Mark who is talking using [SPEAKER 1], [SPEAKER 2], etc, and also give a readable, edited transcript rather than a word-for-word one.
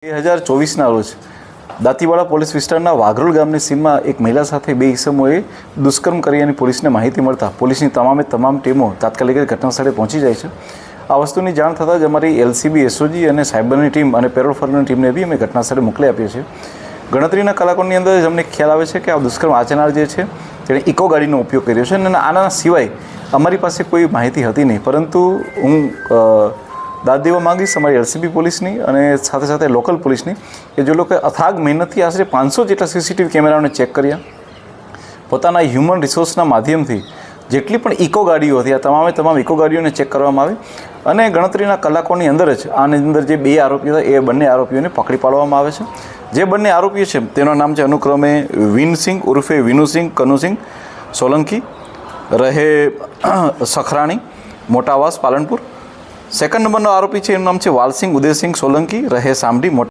[SPEAKER 1] 2024ના રોજ દાંતીવાડા પોલીસ વિસ્તારના વાઘરોલ ગામની સીમમાં એક મહિલા સાથે બે ઇસમોએ દુષ્કર્મ કર્યાની પોલીસને માહિતી મળતા પોલીસની તમામ ટીમો તાત્કાલિક ઘટનાસ્થળે પહોંચી જાય છે। આ વસ્તુની જાણ થતાં જ અમારી એલસીબી, એસઓજી અને સાયબરની ટીમ અને પેરોલ ફોર્સની ટીમને બી અમે ઘટનાસ્થળે મોકલી આપીએ છીએ। ગણતરીના કલાકોની અંદર જ અમને ખ્યાલ આવે છે કે આ દુષ્કર્મ આચરનાર જે છે તેણે ઇકો ગાડીનો ઉપયોગ કર્યો છે અને આના સિવાય અમારી પાસે કોઈ માહિતી હતી નહીં, પરંતુ હું દાદ દેવા માંગીશ અમારી એલસીબી પોલીસની અને સાથે સાથે લોકલ પોલીસની કે જે લોકોએ અથાગ મહેનતથી આશરે 500 જેટલા સીસીટીવી કેમેરાઓને ચેક કર્યા, પોતાના હ્યુમન રિસોર્સના માધ્યમથી જેટલી પણ ઇકો ગાડીઓ હતી આ તમામ ઇકો ગાડીઓને ચેક કરવામાં આવી અને ગણતરીના કલાકોની અંદર જ આની અંદર જે બે આરોપીઓ હતા એ બંને આરોપીઓને પકડી પાડવામાં આવે છે। જે બંને આરોપીઓ છે તેનું નામ છે અનુક્રમે વિનસિંહ ઉર્ફે વિનુસિંહ કનુસિંહ સોલંકી, રહે સખરાણી, મોટાવાસ, પાલનપુર। સેકન્ડ નંબરનો આરોપી છે એનું નામ છે વાલસિંહ ઉદયસિંહ સોલંકી, રહે સામડી,